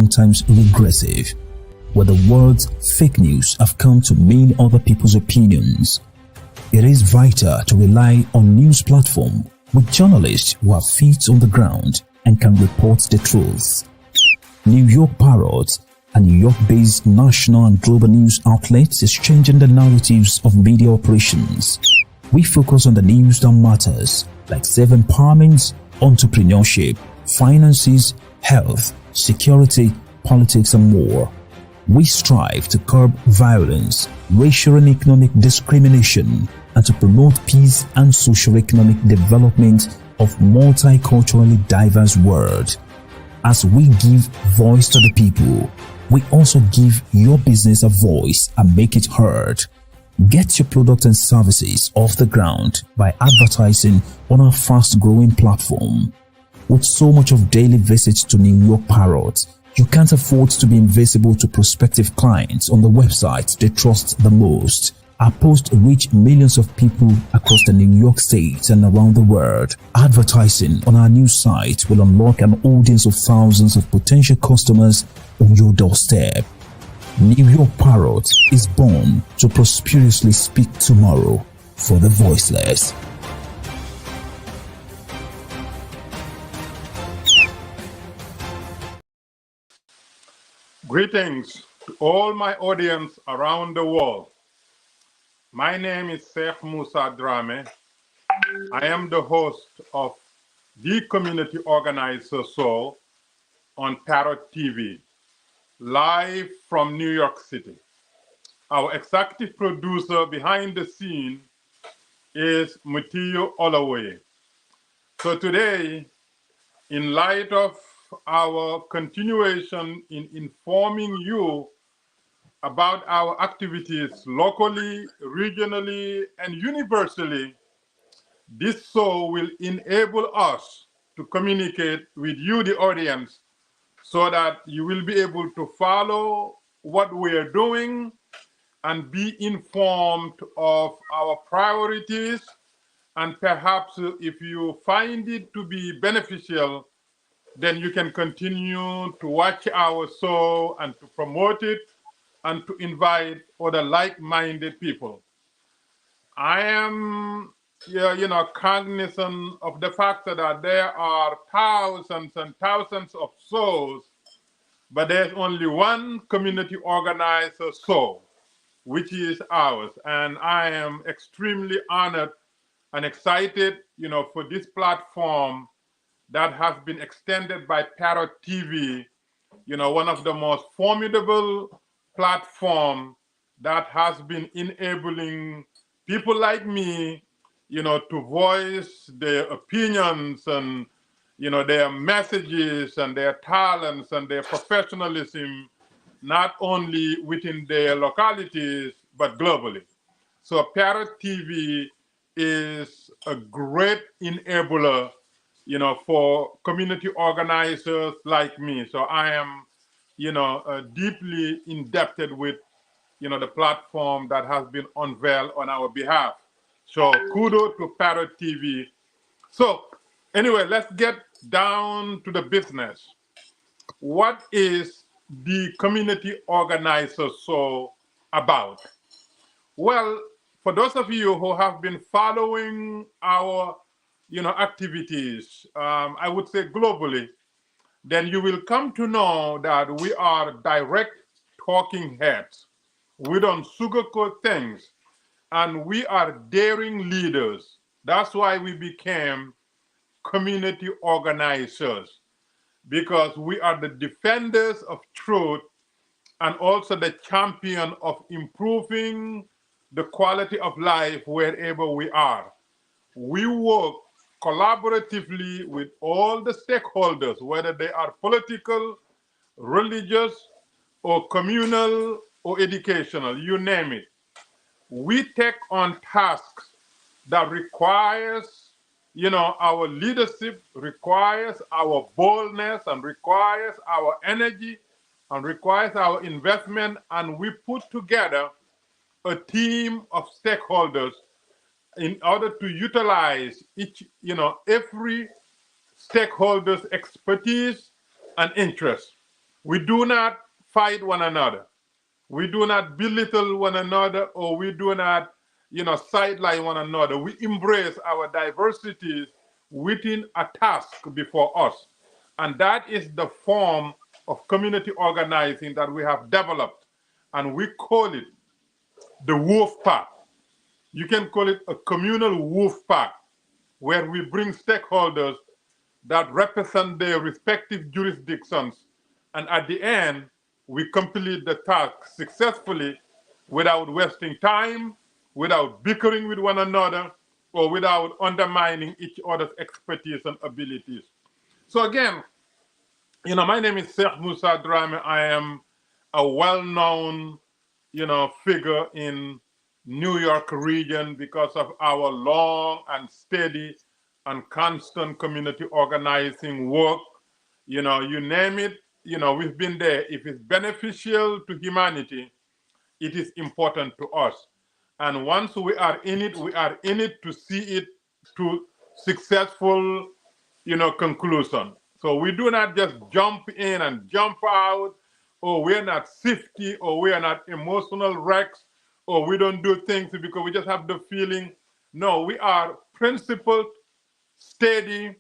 sometimes regressive, where the words fake news have come to mean other people's opinions. It is vital to rely on news platforms with journalists who have feet on the ground and can report the truth. New York Parrot, a New York-based national and global news outlet, is changing the narratives of media operations. We focus on the news that matters, like self-empowerment, entrepreneurship, finances, health, security, politics, and more. We strive to curb violence, racial and economic discrimination, and to promote peace and socio-economic development of multiculturally diverse world. As we give voice to the people, we also give your business a voice and make it heard. Get your products and services off the ground by advertising on our fast-growing platform. With so much of daily visits to New York Parrot, you can't afford to be invisible to prospective clients on the website they trust the most. Our posts reach millions of people across the New York State and around the world. Advertising on our news site will unlock an audience of thousands of potential customers on your doorstep. New York Parrot is born to prosperously speak tomorrow for the voiceless. Greetings to all my audience around the world. My name is Sheikh Musa Drame. I am the host of The Community Organizer Show on Parrot TV, live from New York City. Our executive producer behind the scene is Mutiyo Olawe. So today, in light of our continuation in informing you about our activities locally, regionally, and universally, this show will enable us to communicate with you, the audience, so that you will be able to follow what we are doing and be informed of our priorities. And perhaps if you find it to be beneficial, then you can continue to watch our show and to promote it and to invite other like-minded people. I am, cognizant of the fact that there are thousands and thousands of shows, but there's only one community organizer show, which is ours. And I am extremely honored and excited, for this platform that has been extended by Parrot TV, one of the most formidable platform that has been enabling people like me, to voice their opinions and, their messages and their talents and their professionalism, not only within their localities, but globally. So Parrot TV is a great enabler, for community organizers like me. So I am, deeply indebted with, the platform that has been unveiled on our behalf. So kudos to Parrot TV. So anyway, let's get down to the business. What is the community organizer show about? Well, for those of you who have been following our, activities, I would say globally, then you will come to know that we are direct talking heads. We don't sugarcoat things, and we are daring leaders. That's why we became community organizers, because we are the defenders of truth and also the champion of improving the quality of life wherever we are. We work collaboratively with all the stakeholders, whether they are political, religious, or communal, or educational, you name it. We take on tasks that requires, our leadership, requires our boldness, and requires our energy, and requires our investment, and we put together a team of stakeholders in order to utilize every stakeholder's expertise and interest. We do not fight one another. We do not belittle one another, or we do not, sideline one another. We embrace our diversities within a task before us. And that is the form of community organizing that we have developed. And we call it the Wolf Pack. You can call it a communal wolf pack, where we bring stakeholders that represent their respective jurisdictions. And at the end, we complete the task successfully without wasting time, without bickering with one another, or without undermining each other's expertise and abilities. So again, my name is Sheikh Musa Drame. I am a well-known, figure in New York region because of our long and steady and constant community organizing work. You name it, we've been there. If it's beneficial to humanity, it is important to us. And once we are in it, we are in it to see it to successful, conclusion. So we do not just jump in and jump out, or we're not sifty, or we are not emotional wrecks, or we don't do things because we just have the feeling. No, we are principled, steady,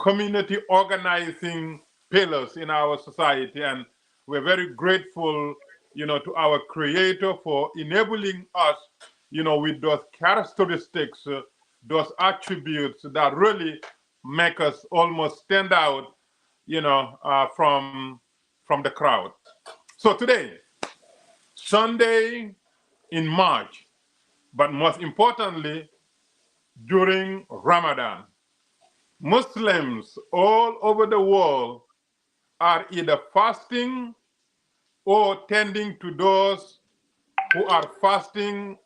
community organizing pillars in our society. And we're very grateful, to our creator for enabling us, with those characteristics, those attributes that really make us almost stand out, from the crowd. So today, Sunday in March, but most importantly, during Ramadan, Muslims all over the world are either fasting or tending to those who are fasting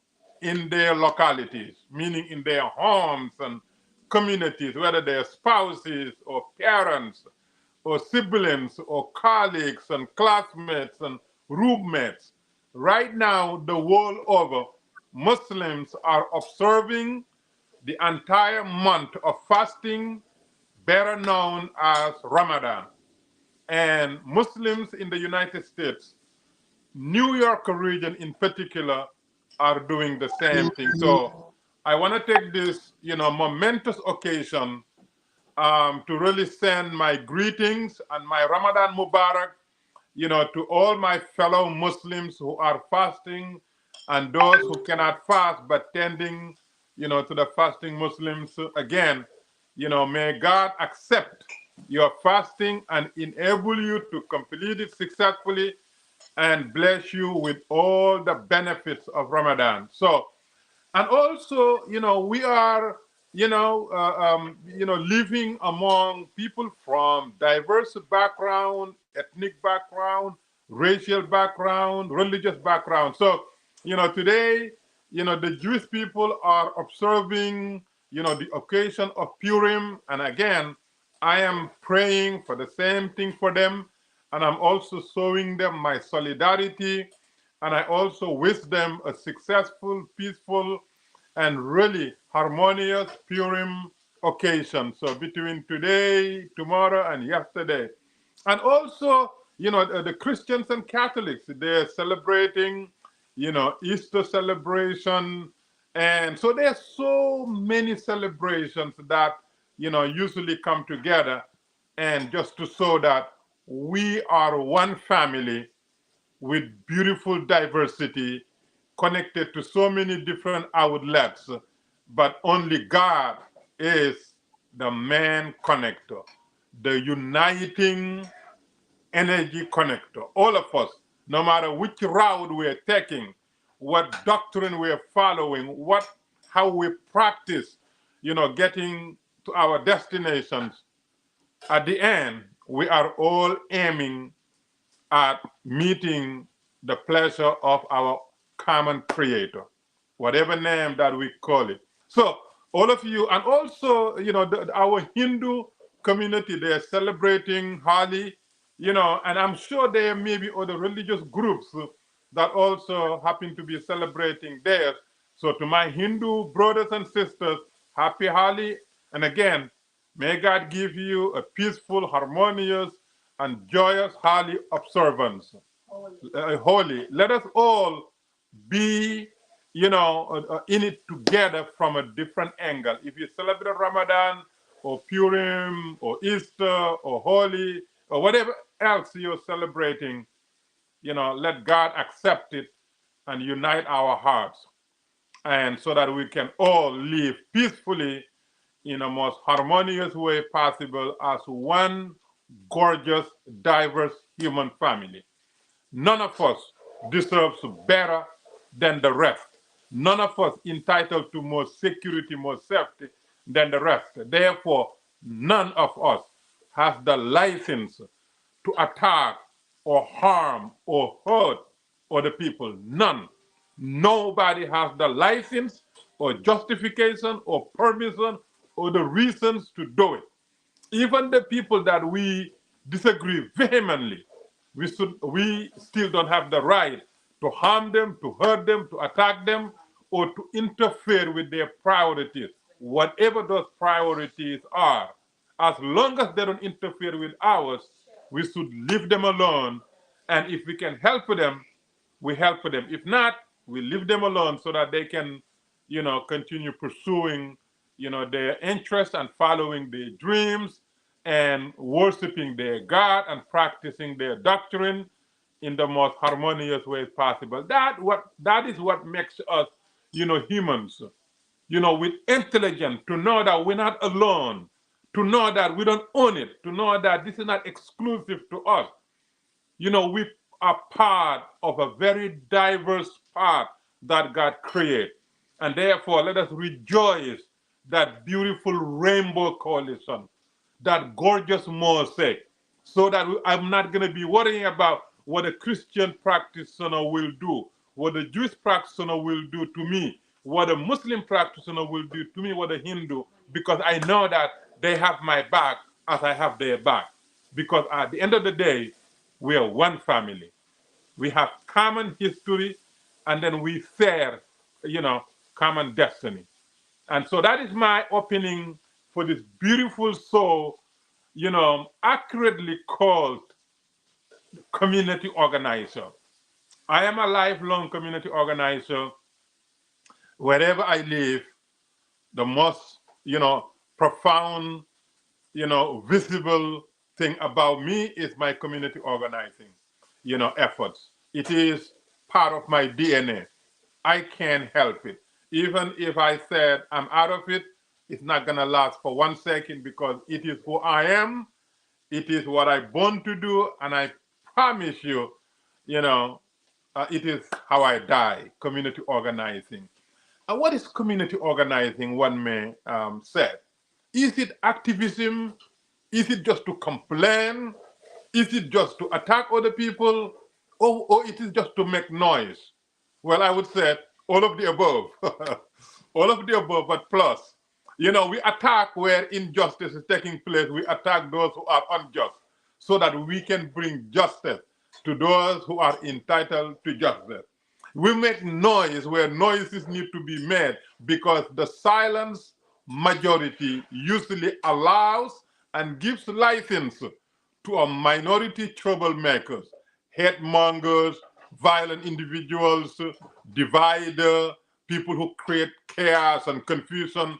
in their localities, meaning in their homes and communities, whether they're spouses or parents or siblings or colleagues and classmates and roommates. Right now, the world over, Muslims are observing the entire month of fasting, better known as Ramadan. And Muslims in the United States, New York region in particular, are doing the same thing. So I want to take this, momentous occasion to really send my greetings and my Ramadan Mubarak, to all my fellow Muslims who are fasting and those who cannot fast but tending, to the fasting Muslims. Again, may God accept your fasting and enable you to complete it successfully and bless you with all the benefits of Ramadan. So, and also, we are, living among people from diverse background, ethnic background, racial background, religious background. So, today, the Jewish people are observing, the occasion of Purim. And again, I am praying for the same thing for them. And I'm also showing them my solidarity. And I also wish them a successful, peaceful, and really harmonious Purim occasion. So between today, tomorrow, and yesterday. And also, the Christians and Catholics, they're celebrating, Easter celebration. And so there's so many celebrations that, usually come together, and just to show that we are one family with beautiful diversity, connected to so many different outlets, but only God is the main connector, the uniting energy connector. All of us, no matter which route we're taking, what doctrine we're following, how we practice, getting to our destinations, at the end, we are all aiming at meeting the pleasure of our common creator, whatever name that we call it. So all of you, and also, our Hindu community, they're celebrating Holi, and I'm sure there may be other religious groups that also happen to be celebrating theirs. So to my Hindu brothers and sisters, happy Holi. And again, may God give you a peaceful, harmonious, and joyous holy observance. Holy. Let us all be, in it together from a different angle. If you celebrate Ramadan or Purim or Easter or Holy or whatever else you're celebrating, let God accept it and unite our hearts, and so that we can all live peacefully in a most harmonious way possible as one gorgeous, diverse human family. None of us deserves better than the rest. None of us entitled to more security, more safety than the rest. Therefore, none of us has the license to attack or harm or hurt other people. None. Nobody has the license or justification or permission or the reasons to do it. Even the people that we disagree vehemently, we still don't have the right to harm them, to hurt them, to attack them, or to interfere with their priorities, whatever those priorities are. As long as they don't interfere with ours, we should leave them alone. And if we can help them, we help them. If not, we leave them alone so that they can, continue pursuing, their interests and following their dreams and worshiping their God and practicing their doctrine in the most harmonious way possible. That is what makes us, humans, with intelligence, to know that we're not alone, to know that we don't own it, to know that this is not exclusive to us. We are part of a very diverse part that God created. And therefore, let us rejoice that beautiful rainbow coalition, that gorgeous mosaic, so that I'm not going to be worrying about what a Christian practitioner will do, what a Jewish practitioner will do to me, what a Muslim practitioner will do to me, what a Hindu, because I know that they have my back as I have their back. Because at the end of the day, we are one family. We have common history, and then we share, common destiny. And so that is my opening for this beautiful show, accurately called community organizer. I am a lifelong community organizer. Wherever I live, the most, profound, visible thing about me is my community organizing, efforts. It is part of my DNA. I can't help it. Even if I said I'm out of it, it's not gonna last for 1 second, because it is who I am. It is what I born to do, and I promise you, it is how I die. Community organizing. And what is community organizing? One may say, is it activism? Is it just to complain? Is it just to attack other people? Or it is just to make noise? Well, I would say all of the above. All of the above, but plus. We attack where injustice is taking place. We attack those who are unjust so that we can bring justice to those who are entitled to justice. We make noise where noises need to be made, because the silence majority usually allows and gives license to a minority troublemakers, hate mongers, violent individuals, divider, people who create chaos and confusion.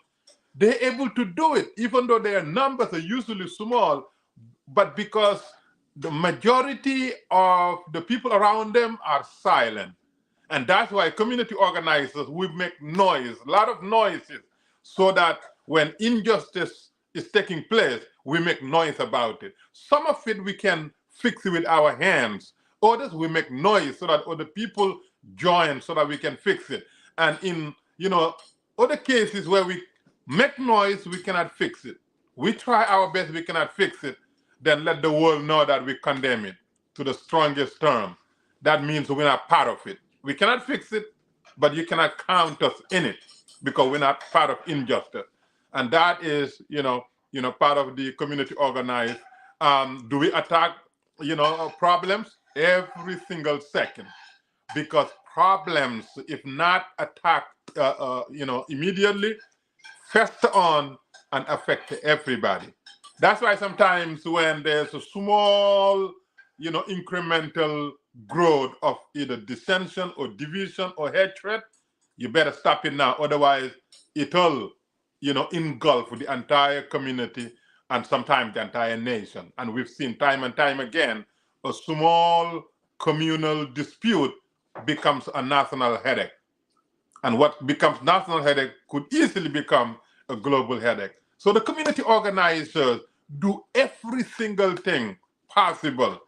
They're able to do it, even though their numbers are usually small, but because the majority of the people around them are silent. And that's why community organizers, we make noise, a lot of noises, so that when injustice is taking place, we make noise about it. Some of it we can fix it with our hands. Others we make noise so that other people join so that we can fix it. And in other cases where we make noise, we cannot fix it. We try our best, we cannot fix it. Then let the world know that we condemn it to the strongest term. That means we're not part of it. We cannot fix it, but you cannot count us in it, because we're not part of injustice. And that is, part of the community organized. Do we attack, problems? Every single second. Because problems, if not attacked, immediately, fester on and affect everybody. That's why sometimes when there's a small, incremental growth of either dissension or division or hatred, you better stop it now. Otherwise, it'll, engulf the entire community and sometimes the entire nation. And we've seen time and time again, a small communal dispute becomes a national headache. And what becomes national headache could easily become a global headache. So the community organizers do every single thing possible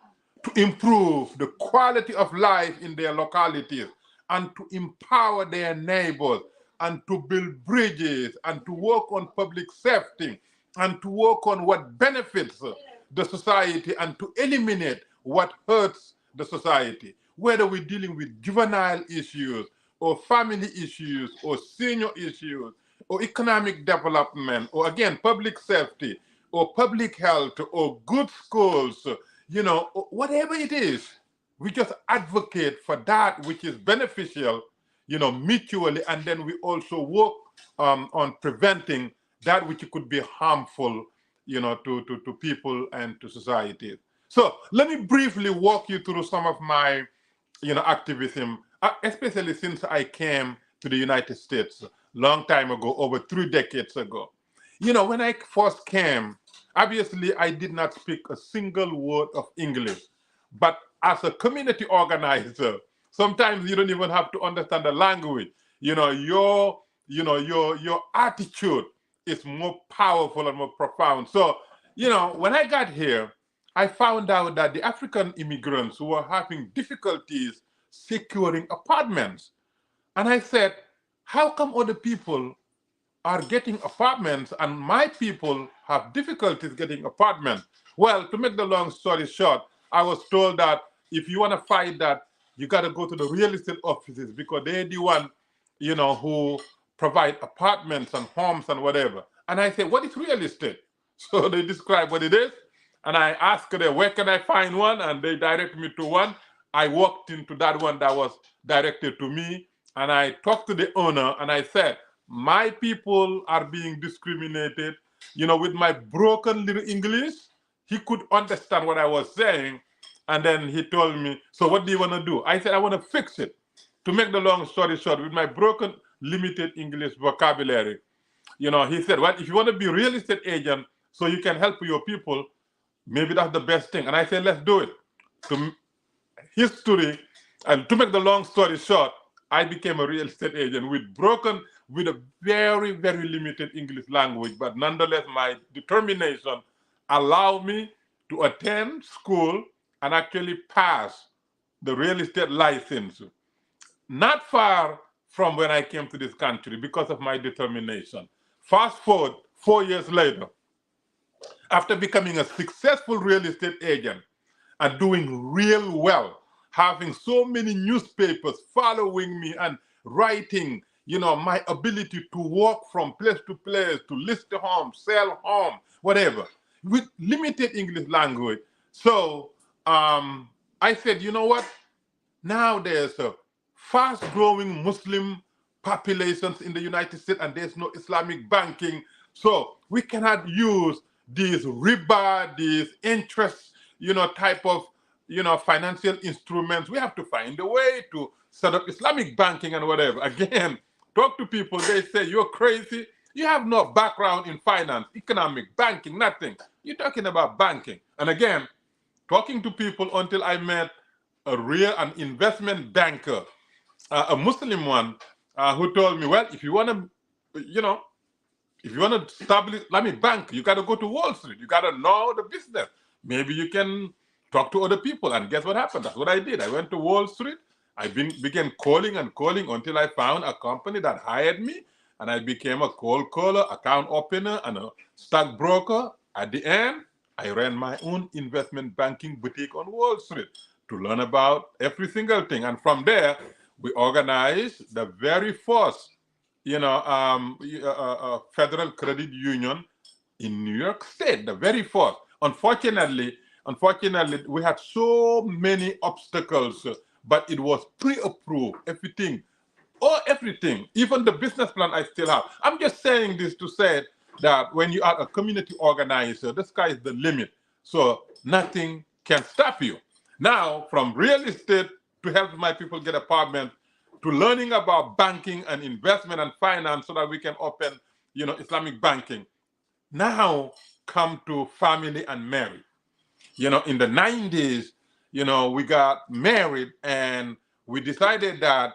to improve the quality of life in their localities and to empower their neighbors and to build bridges and to work on public safety and to work on what benefits the society and to eliminate what hurts the society, whether we're dealing with juvenile issues or family issues or senior issues or economic development or again public safety or public health or good schools, whatever it is, we just advocate for that which is beneficial, mutually, and then we also work on preventing that which could be harmful, to people and to society. So let me briefly walk you through some of my, activism, especially since I came to the United States a long time ago, over 3 decades ago. When I first came, obviously I did not speak a single word of English, but as a community organizer, sometimes you don't even have to understand the language. Your attitude is more powerful and more profound. So, when I got here, I found out that the African immigrants who were having difficulties securing apartments. And I said, how come other people are getting apartments and my people have difficulties getting apartments? Well, to make the long story short, I was told that if you want to fight that, you got to go to the real estate offices because they're the one, who provide apartments and homes and whatever. And I said, what is real estate? So they describe what it is. And I asked them, where can I find one? And they direct me to one. I walked into that one that was directed to me. And I talked to the owner and I said, my people are being discriminated. With my broken little English, he could understand what I was saying. And then he told me, so what do you want to do? I said, I want to fix it. To make the long story short, with my broken, limited English vocabulary, he said, well, if you want to be a real estate agent so you can help your people, maybe that's the best thing. And I said, let's do it. To history, and to make the long story short, I became a real estate agent with a very, very limited English language, but nonetheless, my determination allowed me to attend school and actually pass the real estate license. Not far from when I came to this country because of my determination. Fast forward 4 years later, after becoming a successful real estate agent and doing real well, having so many newspapers following me and writing, my ability to walk from place to place, to list the home, sell home, whatever, with limited English language. So I said, you know what? Now there's a fast-growing Muslim populations in the United States and there's no Islamic banking. So we cannot use these riba, these interest, type of, financial instruments. We have to find a way to set up Islamic banking and whatever. Again, talk to people, they say, you're crazy. You have no background in finance, economic, banking, nothing. You're talking about banking. And again, talking to people until I met an investment banker, a Muslim one, who told me, well, if you want to, if you want to establish Islamic bank, you got to go to Wall Street. You got to know the business. Maybe you can talk to other people. And guess what happened? That's what I did. I went to Wall Street. I began calling and calling until I found a company that hired me. And I became a cold caller, account opener, and a stockbroker. At the end, I ran my own investment banking boutique on Wall Street to learn about every single thing. And from there, we organized the very first federal credit union in New York State, the very first. Unfortunately, we had so many obstacles, but it was pre-approved, everything, even the business plan I still have. I'm just saying this to say, that when you are a community organizer, the sky is the limit. So nothing can stop you. Now, from real estate to help my people get apartment, to learning about banking and investment and finance so that we can open, Islamic banking. Now come to family and marriage. In the 90s, we got married and we decided that,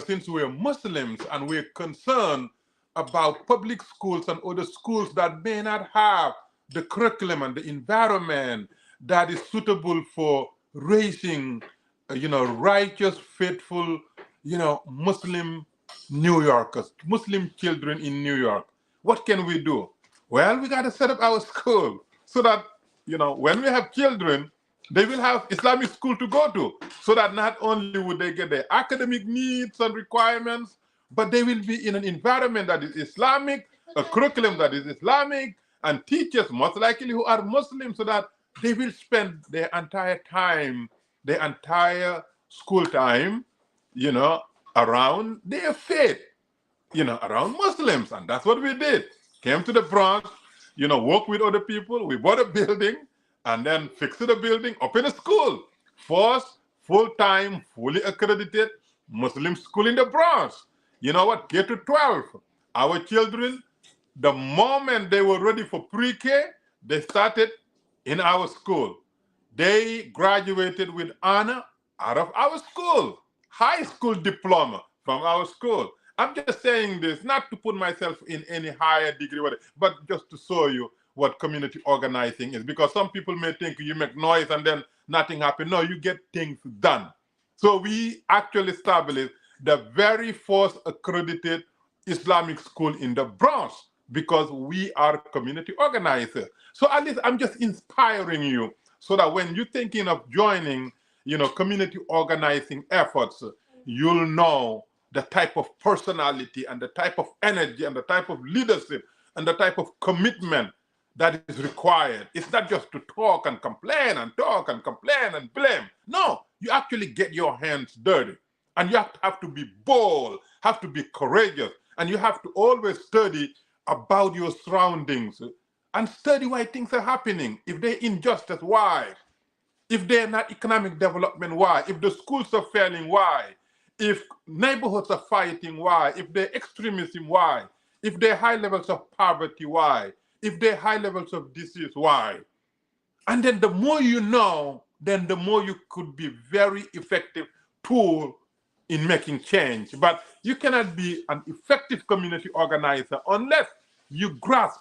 since we're Muslims and we're concerned about public schools and other schools that may not have the curriculum and the environment that is suitable for raising, righteous, faithful, Muslim New Yorkers, Muslim children in New York. What can we do? Well, we got to set up our school so that, when we have children, they will have Islamic school to go to, so that not only would they get their academic needs and requirements, but they will be in an environment that is Islamic, a curriculum that is Islamic, and teachers most likely who are Muslim, so that they will spend their entire time, their entire school time, around their faith, around Muslims. And that's what we did. Came to the Bronx, work with other people. We bought a building and then fixed the building, open a school. First full-time, fully accredited Muslim school in the Bronx. You know what? K to 12. Our children, the moment they were ready for pre-K, they started in our school. They graduated with honor out of our school. High school diploma from our school. I'm just saying this not to put myself in any higher degree, but just to show you what community organizing is. Because some people may think you make noise and then nothing happens. No, you get things done. So we actually established the very first accredited Islamic school in the Bronx because we are community organizers. So at least I'm just inspiring you so that when you're thinking of joining, community organizing efforts, you'll know the type of personality and the type of energy and the type of leadership and the type of commitment that is required. It's not just to talk and complain and talk and complain and blame. No, you actually get your hands dirty. And you have to be bold, have to be courageous, and you have to always study about your surroundings and study why things are happening. If they're injustice, why? If they're not economic development, why? If the schools are failing, why? If neighborhoods are fighting, why? If they're extremism, why? If there are high levels of poverty, why? If there are high levels of disease, why? And then the more you know, then the more you could be very effective tool in making change. But you cannot be an effective community organizer unless you grasp,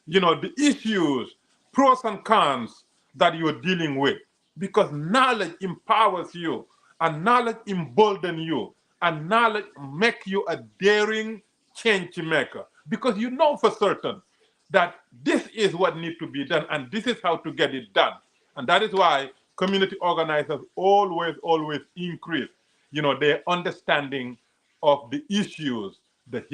the issues, pros and cons that you're dealing with. Because knowledge empowers you, and knowledge emboldens you, and knowledge makes you a daring change maker. Because you know for certain that this is what needs to be done, and this is how to get it done. And that is why community organizers always increase, their understanding of the issues, the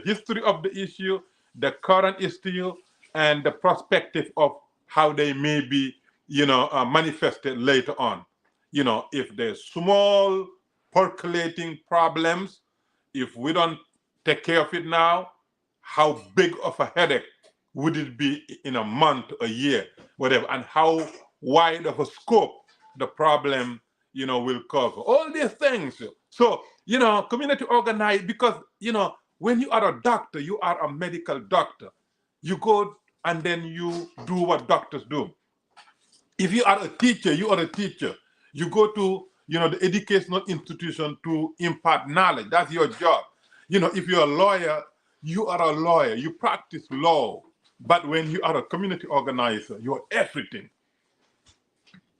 history of the issue, the current issue, and the perspective of how they may be, manifested later on. If there's small percolating problems, if we don't take care of it now, how big of a headache would it be in a month, a year, whatever, and how wide of a scope the problem, will cover. All these things. So, community organize, because, when you are a doctor, you are a medical doctor. You go and then you do what doctors do. If you are a teacher, you are a teacher. You go to, the educational institution to impart knowledge. That's your job. If you're a lawyer, you are a lawyer. You practice law. But when you are a community organizer, you are everything.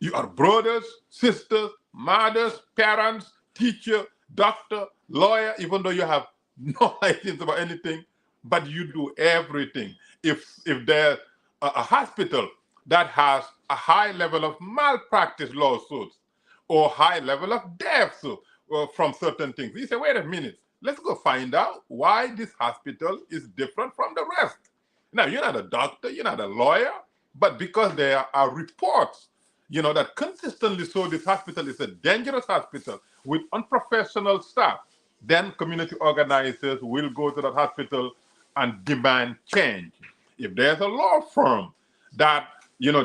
You are brothers, sisters, mothers, parents, teacher, doctor, lawyer, even though you have no ideas about anything, but you do everything. If there's a hospital that has a high level of malpractice lawsuits or high level of deaths from certain things, you say, wait a minute, let's go find out why this hospital is different from the rest. Now, you're not a doctor, you're not a lawyer, but because there are reports, that consistently show this hospital is a dangerous hospital with unprofessional staff, then community organizers will go to that hospital and demand change. if there's a law firm that,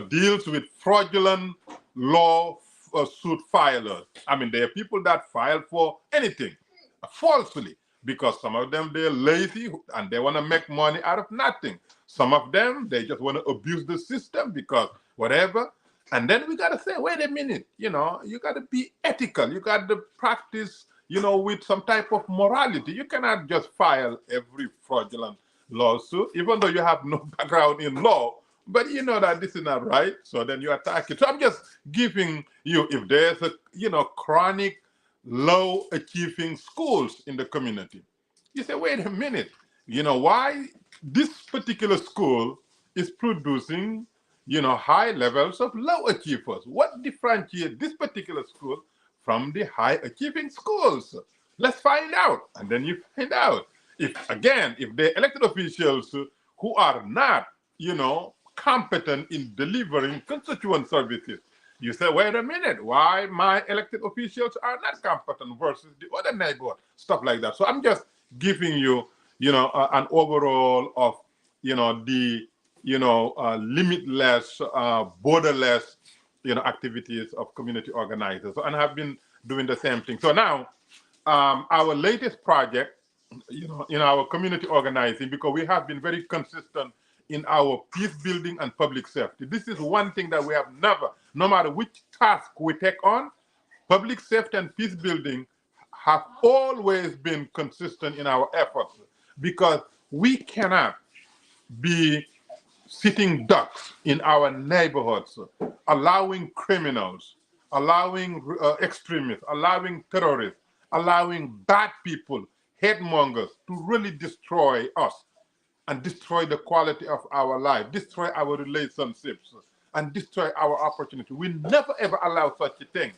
deals with fraudulent law suit filers, I mean, there are people that file for anything falsely because some of them, they're lazy and they want to make money out of nothing. Some of them, they just want to abuse the system because whatever. And then we got to say, wait a minute, you got to be ethical. You got to practice, with some type of morality. You cannot just file every fraudulent lawsuit, even though you have no background in law, but you know that this is not right. So then you attack it. So I'm just giving you, if there's a, chronic low achieving schools in the community, you say, wait a minute, why this particular school is producing high levels of low achievers? What differentiates this particular school from the high achieving schools? Let's find out. And then you find out. If the elected officials who are not, competent in delivering constituent services, you say, wait a minute, why my elected officials are not competent versus the other neighborhood, stuff like that. So I'm just giving you, an overall of, the limitless, borderless, activities of community organizers. And I've been doing the same thing. So now, our latest project, in our community organizing, because we have been very consistent in our peace building and public safety. This is one thing that we have never, no matter which task we take on, public safety and peace building have always been consistent in our efforts, because we cannot be sitting ducks in our neighborhoods, allowing criminals, allowing extremists, allowing terrorists, allowing bad people, hate mongers to really destroy us and destroy the quality of our life, destroy our relationships, and destroy our opportunity. We never ever allow such a thing.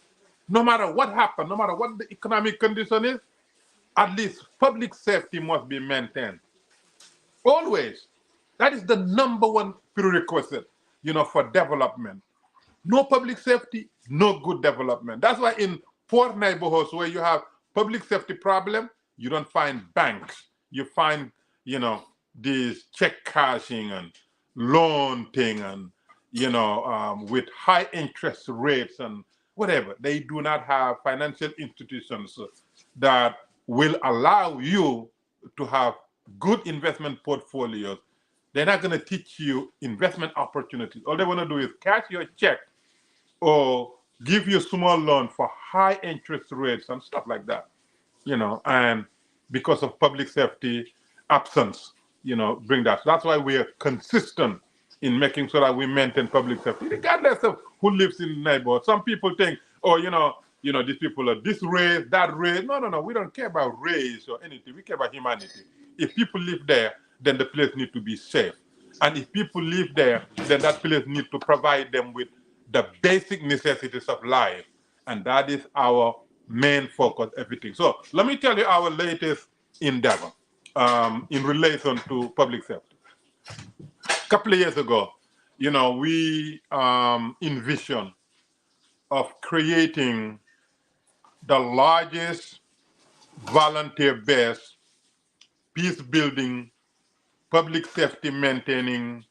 No matter what happens, no matter what the economic condition is, at least public safety must be maintained. Always. That is the number one prerequisite, for development. No public safety, no good development. That's why in poor neighborhoods where you have public safety problem, you don't find banks. You find, these check cashing and loan thing and, with high interest rates and whatever. They do not have financial institutions that will allow you to have good investment portfolios. They're not going to teach you investment opportunities. All they want to do is cash your check or give you a small loan for high interest rates and stuff like that, and because of public safety absence, bring that. So that's why we are consistent in making sure that we maintain public safety, regardless of who lives in the neighborhood. Some people think, oh, these people are this race, that race. No. We don't care about race or anything. We care about humanity. If people live there, then the place needs to be safe. And if people live there, then that place needs to provide them with the basic necessities of life. And that is our main focus, everything. So let me tell you our latest endeavor in relation to public safety. A couple of years ago, we envisioned of creating the largest volunteer-based peace building, public safety maintaining,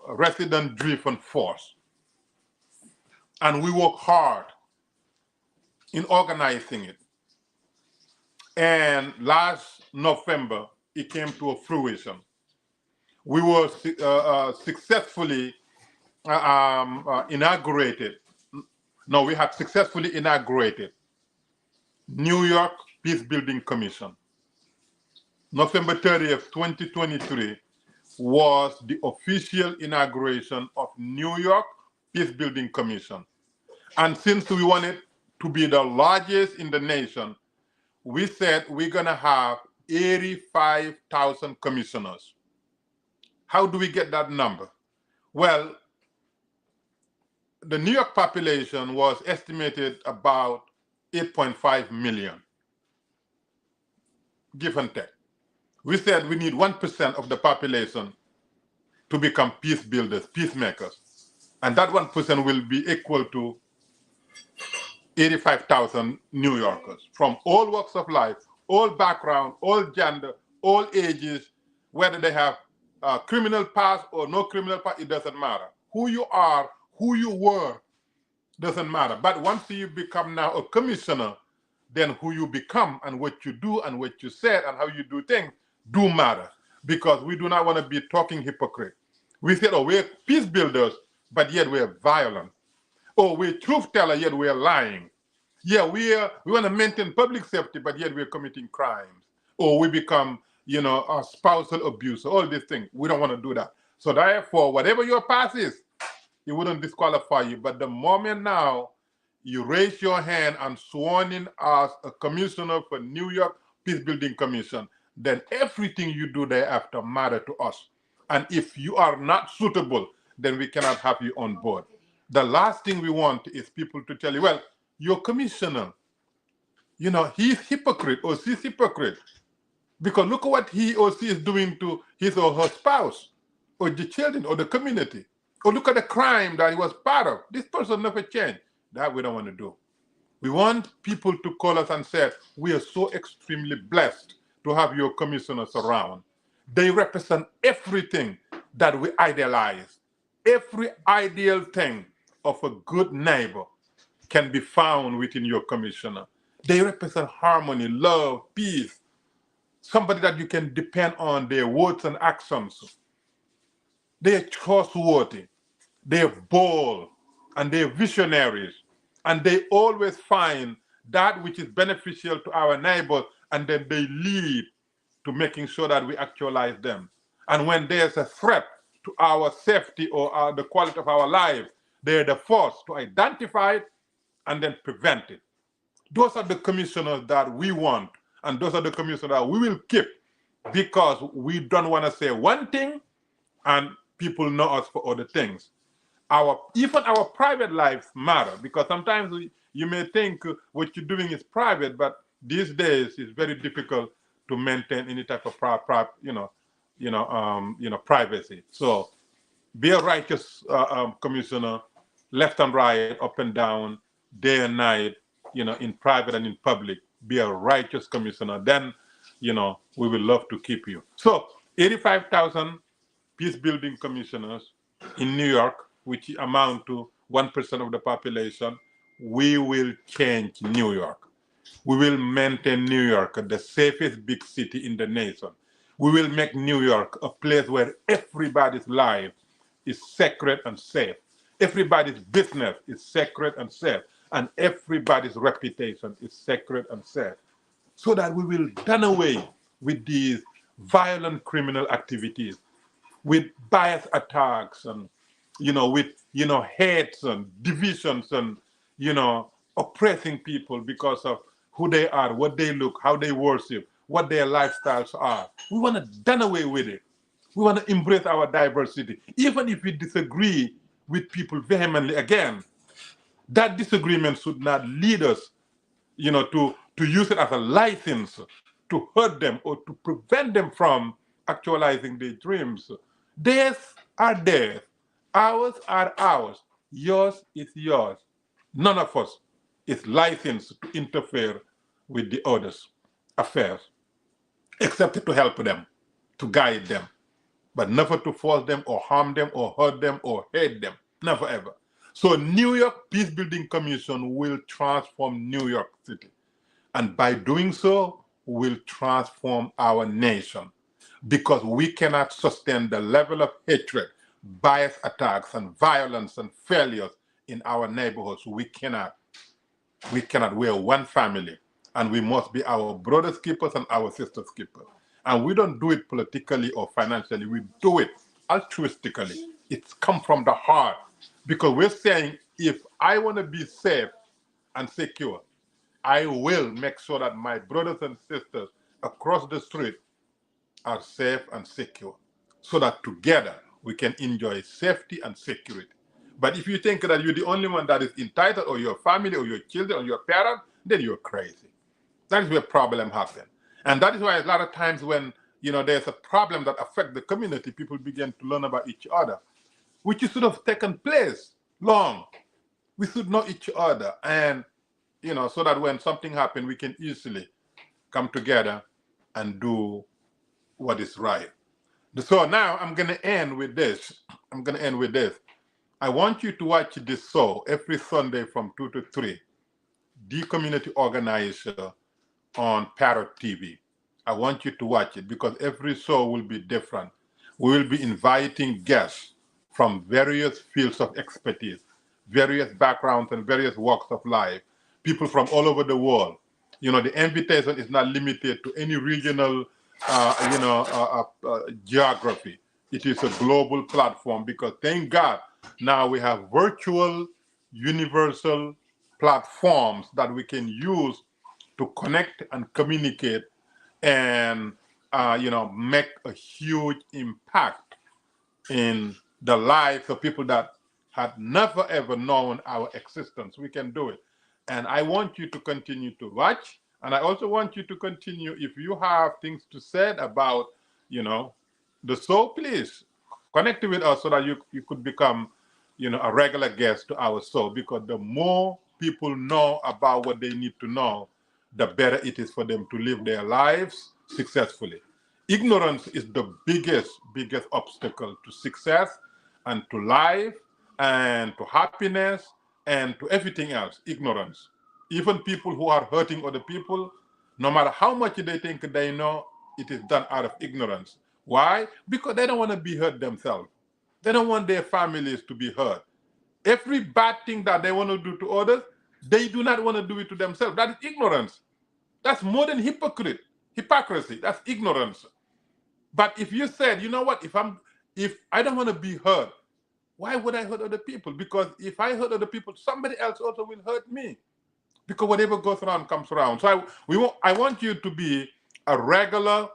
resident-driven force. And we work hard in organizing it. And last November, it came to a fruition. We were successfully inaugurated. No, we had successfully inaugurated New York Peace Building Commission. November 30th, 2023 was the official inauguration of New York Peace Building Commission. And since we wanted to be the largest in the nation, we said we're gonna have 85,000 commissioners. How do we get that number? Well, the New York population was estimated about 8.5 million, give and take. We said we need 1% of the population to become peace builders, peacemakers. And that 1% will be equal to 85,000 New Yorkers from all walks of life, all background, all gender, all ages, whether they have a criminal past or no criminal past, it doesn't matter. Who you are, who you were, doesn't matter. But once you become now a commissioner, then who you become and what you do and what you said and how you do things do matter. Because we do not want to be talking hypocrite. We said, oh, we're peace builders, but yet we're violent. Oh, we're truth teller, yet we're lying. Yeah, we want to maintain public safety, but yet we're committing crimes. Or we become, a spousal abuse, all these things. We don't want to do that. So therefore, whatever your past is, it wouldn't disqualify you. But the moment now you raise your hand and sworn in as a commissioner for New York Peace Building Commission, then everything you do thereafter matter to us. And if you are not suitable, then we cannot have you on board. The last thing we want is people to tell you, well, your commissioner, he's hypocrite or she's hypocrite. Because look at what he or she is doing to his or her spouse or the children or the community. Or look at the crime that he was part of. This person never changed. That we don't want to do. We want people to call us and say, we are so extremely blessed to have your commissioners around. They represent everything that we idealize. Every ideal thing of a good neighbor can be found within your commissioner. They represent harmony, love, peace, somebody that you can depend on their words and actions. They are trustworthy, they're bold, and they're visionaries. And they always find that which is beneficial to our neighbors, and then they lead to making sure that we actualize them. And when there's a threat to our safety or the quality of our lives, they're the force to identify it and then prevent it. Those are the commissioners that we want, and those are the commissioners that we will keep, because we don't want to say one thing and people know us for other things. Even our private lives matter, because sometimes you may think what you're doing is private, but these days it's very difficult to maintain any type of privacy. So be a righteous commissioner, left and right, up and down, day and night, in private and in public. Be a righteous commissioner. Then, we will love to keep you. So 85,000 peace building commissioners in New York, which amount to 1% of the population. We will change New York. We will maintain New York the safest big city in the nation. We will make New York a place where everybody's life is sacred and safe. Everybody's business is sacred and safe. And everybody's reputation is sacred and safe. So that we will done away with these violent criminal activities, with bias attacks and with hates and divisions and oppressing people because of who they are, what they look, how they worship, what their lifestyles are. We want to done away with it. We want to embrace our diversity, even if we disagree with people vehemently. Again, that disagreement should not lead us to use it as a license to hurt them or to prevent them from actualizing their dreams. Theirs are theirs. Ours are ours. Yours is yours. None of us is licensed to interfere with the others' affairs, except to help them, to guide them, but never to force them or harm them or hurt them or hate them. Never ever. So New York Peace Building Commission will transform New York City. And by doing so, will transform our nation, because we cannot sustain the level of hatred, bias attacks, and violence and failures in our neighborhoods. We cannot. We are one family, and we must be our brothers' keepers and our sisters' keepers. And we don't do it politically or financially. We do it altruistically. It's come from the heart, because we're saying, if I want to be safe and secure, I will make sure that my brothers and sisters across the street are safe and secure, so that together we can enjoy safety and security. But if you think that you're the only one that is entitled, or your family or your children or your parents, then you're crazy. That is where problem happens. And that is why a lot of times when there's a problem that affects the community, people begin to learn about each other, which should have taken place long. We should know each other, and so that when something happens, we can easily come together and do what is right. So now I'm going to end with this. I want you to watch this show every Sunday from 2 to 3, The Community Organizer on Parrot TV. I want you to watch it because every show will be different. We will be inviting guests from various fields of expertise, various backgrounds and various walks of life, people from all over the world. The invitation is not limited to any regional, geography. It is a global platform because thank God now we have virtual, universal platforms that we can use to connect and communicate and make a huge impact in the lives of people that had never ever known our existence. We can do it. And I want you to continue to watch. And I also want you to continue, if you have things to say about, the show, please connect with us so that you could become, a regular guest to our show. Because the more people know about what they need to know, the better it is for them to live their lives successfully. Ignorance is the biggest obstacle to success and to life and to happiness and to everything else. Ignorance. Even people who are hurting other people, no matter how much they think they know, it is done out of ignorance. Why? Because they don't want to be hurt themselves. They don't want their families to be hurt. Every bad thing that they want to do to others, they do not want to do it to themselves. That is ignorance. That's more than hypocrisy. That's ignorance. But if you said, you know what, if I don't want to be hurt, why would I hurt other people? Because if I hurt other people, somebody else also will hurt me. Because whatever goes around comes around. So I want you to be a regular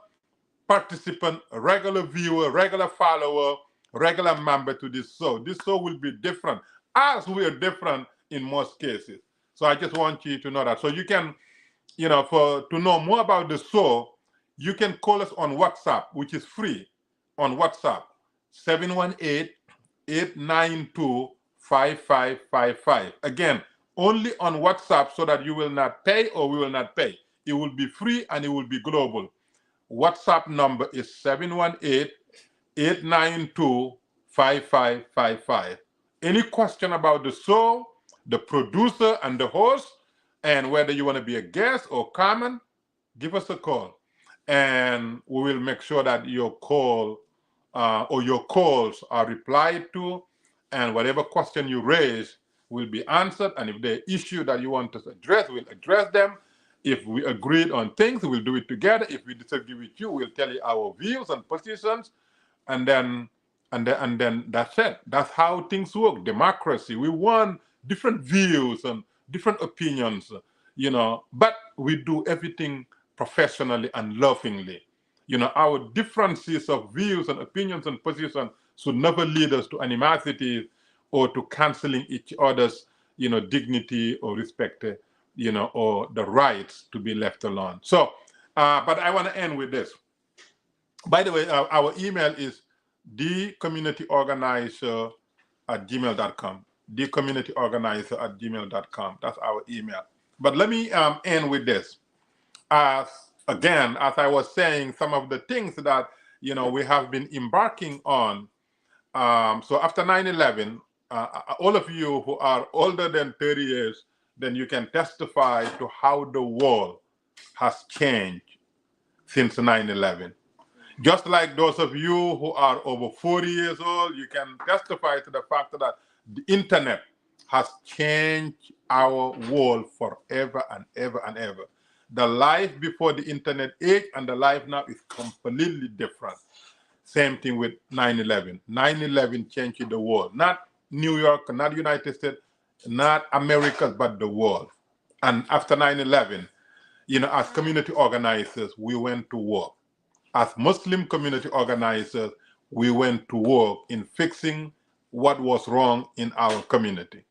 participant, a regular viewer, regular follower, regular member to this show. This show will be different, as we are different in most cases. So I just want you to know that. So you can, to know more about the show, you can call us on WhatsApp, which is free on WhatsApp, 718-892-5555. Again, only on WhatsApp so that you will not pay or we will not pay. It will be free and it will be global. WhatsApp number is 718-892-5555. Any question about the show, the producer and the host, and whether you want to be a guest or comment, give us a call. And we will make sure that your call or your calls are replied to, and whatever question you raise will be answered. And if there are issues that you want us to address, we'll address them. If we agreed on things, we'll do it together. If we disagree with you, we'll tell you our views and positions, and then that's it. That's how things work. Democracy. We want different views and different opinions, but we do everything professionally and lovingly. Our differences of views and opinions and positions should never lead us to animosity or to canceling each other's, dignity or respect, or the rights to be left alone. So, but I want to end with this. By the way, our email is thecommunityorganizer@gmail.com. thecommunityorganizer@gmail.com. That's our email. But let me end with this. As I was saying, some of the things that, we have been embarking on. So after 9/11, all of you who are older than 30 years, then you can testify to how the world has changed since 9/11. Just like those of you who are over 40 years old, you can testify to the fact that the internet has changed our world forever and ever and ever. The life before the internet age and the life now is completely different. Same thing with 9/11. 9/11 changed the world. Not New York, not United States, not America, but the world. And after 9/11, as community organizers, we went to work. As Muslim community organizers, we went to work in fixing what was wrong in our community.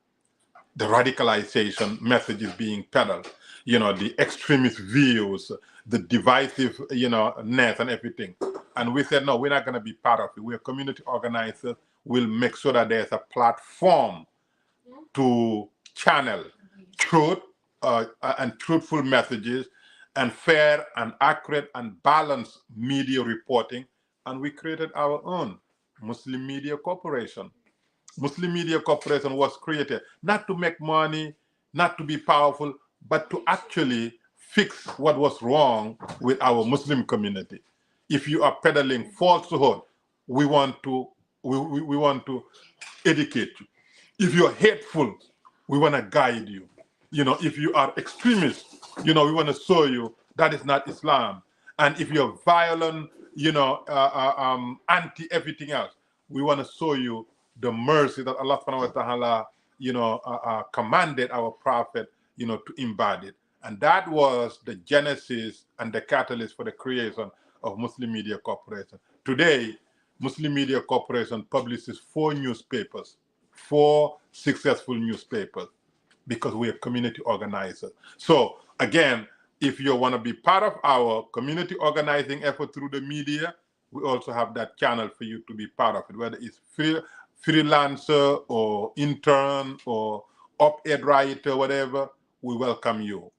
The radicalization messages being peddled, the extremist views, the divisive, net and everything. And we said, no, we're not going to be part of it. We're community organizers. We'll make sure that there's a platform to channel truth and truthful messages and fair and accurate and balanced media reporting and we created our own Muslim Media Corporation. Muslim Media Corporation was created not to make money, not to be powerful, but to actually fix what was wrong with our Muslim community. If you are peddling falsehood, we want to we want to educate you. If you're hateful, we want to guide you. If you are extremist, we want to show you that is not Islam. And if you're violent, anti everything else, we want to show you the mercy that Allah subhanahu wa ta'ala, commanded our prophet, to embody it. And that was the genesis and the catalyst for the creation of Muslim Media Corporation. Today, Muslim Media Corporation publishes 4 newspapers, 4 successful newspapers, because we are community organizers. So again, if you want to be part of our community organizing effort through the media, we also have that channel for you to be part of it, whether it's freelancer or intern or op-ed writer, whatever, we welcome you.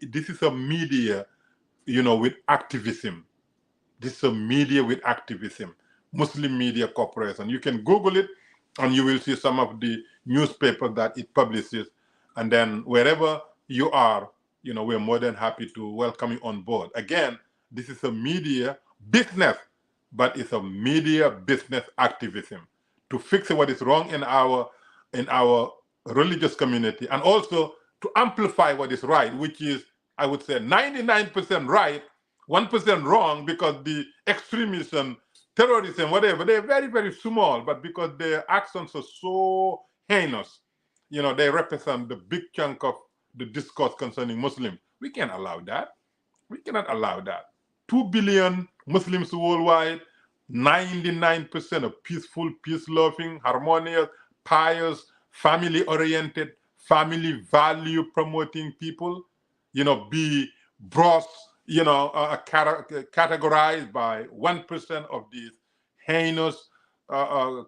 This is a media, with activism. This is a media with activism. Muslim Media Corporation. You can Google it and you will see some of the newspapers that it publishes. And then wherever you are, we're more than happy to welcome you on board. Again, this is a media business, but it's a media business activism to fix what is wrong in our religious community, and also to amplify what is right, which is, I would say, 99% right, 1% wrong, because the extremism, terrorism, whatever, they're very, very small, but because their actions are so heinous, they represent the big chunk of the discourse concerning Muslims. We can't allow that. We cannot allow that. 2 billion Muslims worldwide, 99% of peaceful, peace-loving, harmonious, pious, family-oriented, family value-promoting people, be brought, categorized by 1% of these heinous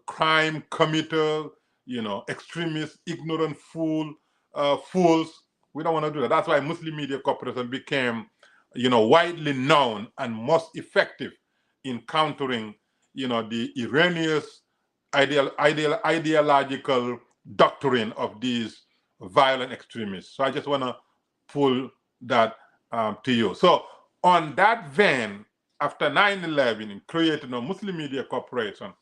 crime committers, extremists, ignorant fools. We don't want to do that. That's why Muslim Media Corporation became, widely known and most effective in countering, the erroneous ideological doctrine of these violent extremists. So I just want to pull that to you. So on that vein, after 9/11, in creating a Muslim Media Corporation,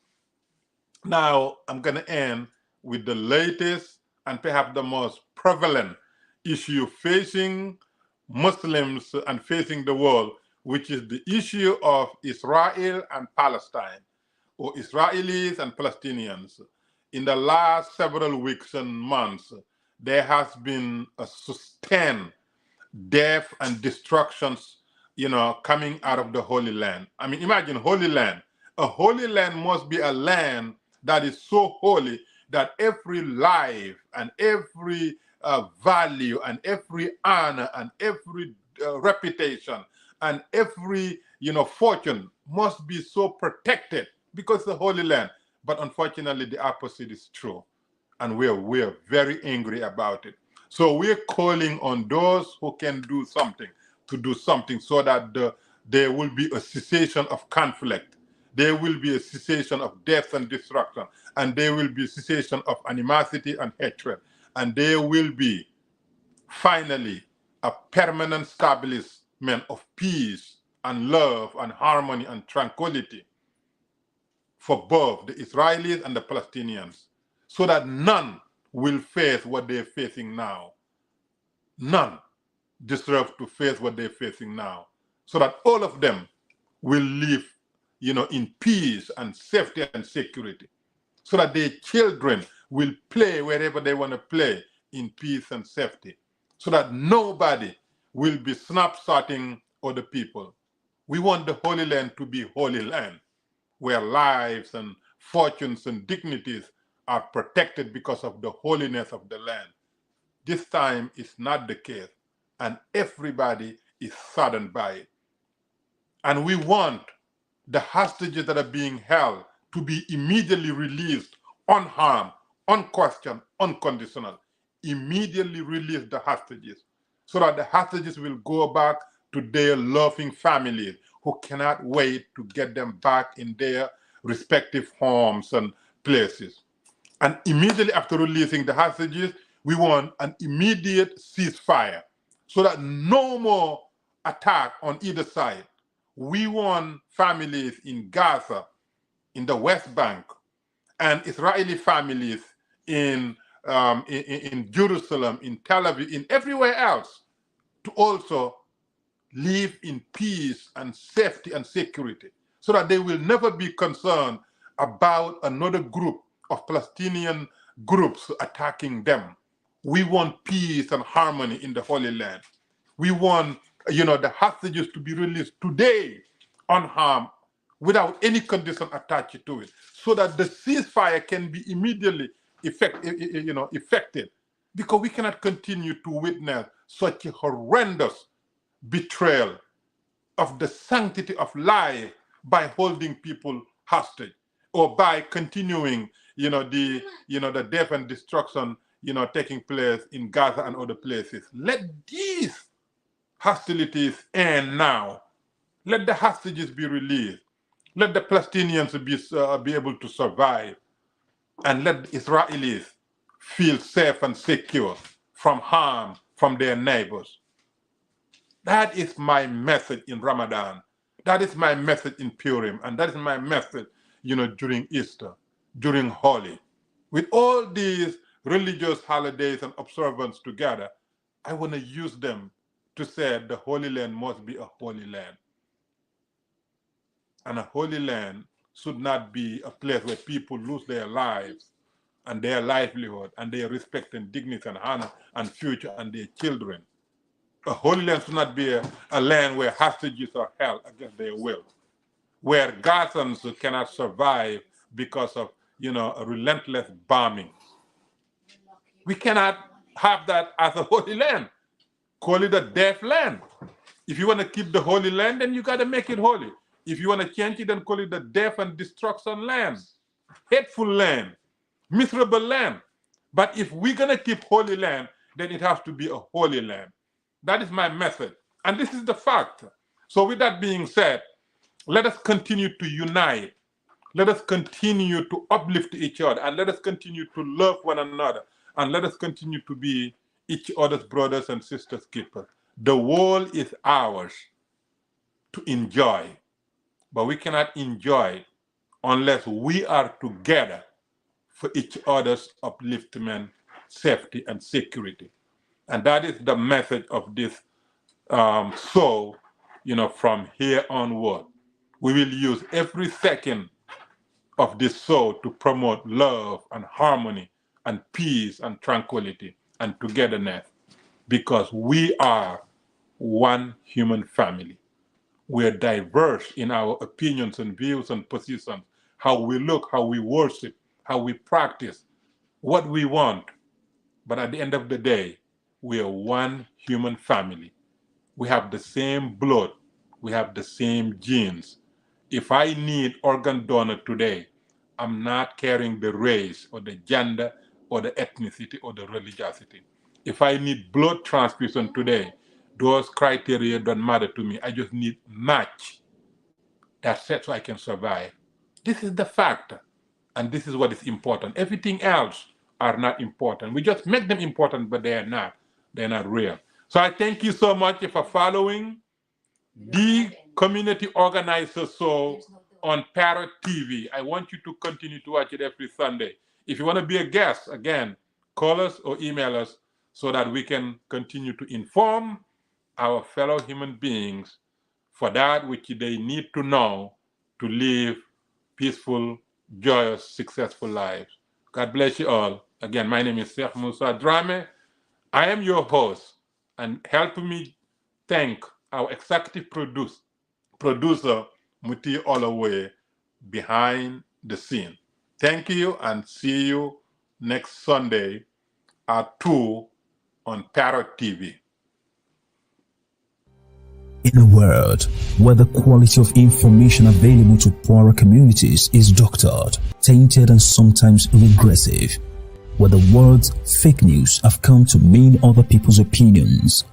now I'm going to end with the latest and perhaps the most prevalent issue facing Muslims and facing the world, which is the issue of Israel and Palestine, or Israelis and Palestinians. In the last several weeks and months, there has been a sustained death and destructions, coming out of the Holy Land. I mean, imagine Holy Land. A Holy Land must be a land that is so holy that every life and every value and every honor and every reputation and every fortune must be so protected, because the Holy Land. But unfortunately, the opposite is true, and we're very angry about it. So we're calling on those who can do something to do something, so that there will be a cessation of conflict. There will be a cessation of death and destruction, and there will be a cessation of animosity and hatred, and there will be finally a permanent establishment of peace and love and harmony and tranquility for both the Israelis and the Palestinians, so that none will face what they're facing now. None deserve to face what they're facing now, so that all of them will live, in peace and safety and security, so that their children will play wherever they want to play in peace and safety, so that nobody will be snapshotting other people. We want the Holy Land to be Holy Land, where lives and fortunes and dignities are protected because of the holiness of the land. This time is not the case, and everybody is saddened by it. And we want the hostages that are being held to be immediately released, unharmed, unquestioned, unconditional. Immediately release the hostages, so that the hostages will go back to their loving families who cannot wait to get them back in their respective homes and places. And immediately after releasing the hostages, we want an immediate ceasefire so that no more attack on either side. We want families in Gaza, in the West Bank, and Israeli families in Jerusalem, in Tel Aviv, in everywhere else, to also live in peace and safety and security, so that they will never be concerned about another group of Palestinian groups attacking them. We want peace and harmony in the Holy Land. We want, the hostages to be released today unharmed, without any condition attached to it, so that the ceasefire can be immediately effected, because we cannot continue to witness such a horrendous betrayal of the sanctity of life by holding people hostage, or by continuing, the death and destruction, taking place in Gaza and other places. Let these hostilities end now. Let the hostages be released. Let the Palestinians be able to survive, and let the Israelis feel safe and secure from harm from their neighbors. That is my message in Ramadan. That is my message in Purim, and that is my message, during Easter, during Holi. With all these religious holidays and observances together, I want to use them to say the Holy Land must be a holy land. And a holy land should not be a place where people lose their lives and their livelihood and their respect and dignity and honor and future and their children. A holy land should not be a land where hostages are held against their will, where Gazans cannot survive because of, a relentless bombing. We cannot have that as a holy land. Call it a death land. If you want to keep the holy land, then you got to make it holy. If you want to change it, then call it the death and destruction land, hateful land, miserable land. But if we're going to keep holy land, then it has to be a holy land. That is my message. And this is the fact. So with that being said, let us continue to unite. Let us continue to uplift each other. And let us continue to love one another. And let us continue to be each other's brothers and sisters keepers. The world is ours to enjoy. But we cannot enjoy it unless we are together for each other's upliftment, safety, and security. And that is the message of this soul, from here onward. We will use every second of this soul to promote love and harmony and peace and tranquility and togetherness, because we are one human family. We're diverse in our opinions and views and positions, how we look, how we worship, how we practice, what we want. But at the end of the day, we are one human family. We have the same blood. We have the same genes. If I need organ donor today, I'm not carrying the race or the gender or the ethnicity or the religiosity. If I need blood transfusion today, those criteria don't matter to me. I just need match. That's it, so I can survive. This is the fact. And this is what is important. Everything else are not important. We just make them important, but they are not. They're not real. So I thank you so much for following the Community Organizer Show on Parrot TV. I want you to continue to watch it every Sunday. If you want to be a guest, again, call us or email us so that we can continue to inform our fellow human beings for that which they need to know to live peaceful, joyous, successful lives. God bless you all. Again, my name is Sheikh Musa Drame. I am your host, and helping me thank our executive producer, Muti Olaway, behind the scene. Thank you, and see you next Sunday at 2 on Parrot TV. In a world where the quality of information available to poorer communities is doctored, tainted, and sometimes regressive, where the words fake news have come to mean other people's opinions,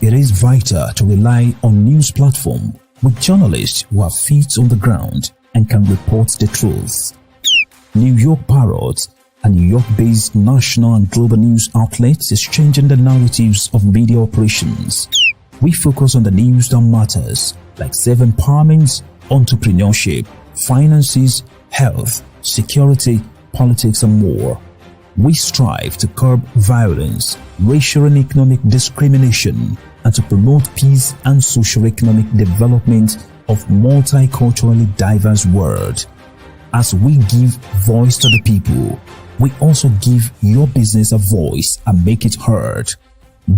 it is vital to rely on news platforms with journalists who have feet on the ground and can report the truth. New York Parrot, a New York-based national and global news outlet, is changing the narratives of media operations. We focus on the news that matters, like self-empowerment, entrepreneurship, finances, health, security, politics, and more. We strive to curb violence, racial and economic discrimination, and to promote peace and socio-economic development of multiculturally diverse world. As we give voice to the people, we also give your business a voice and make it heard.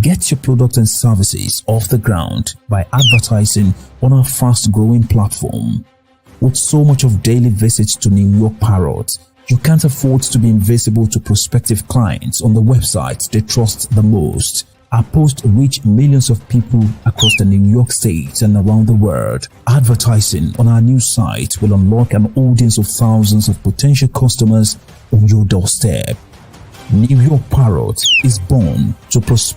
Get your products and services off the ground by advertising on our fast-growing platform. With so much of daily visits to New York Parrot, you can't afford to be invisible to prospective clients on the website they trust the most. Our posts reach millions of people across the New York State and around the world. Advertising on our new site will unlock an audience of thousands of potential customers on your doorstep. New York Parrot is born to prosper.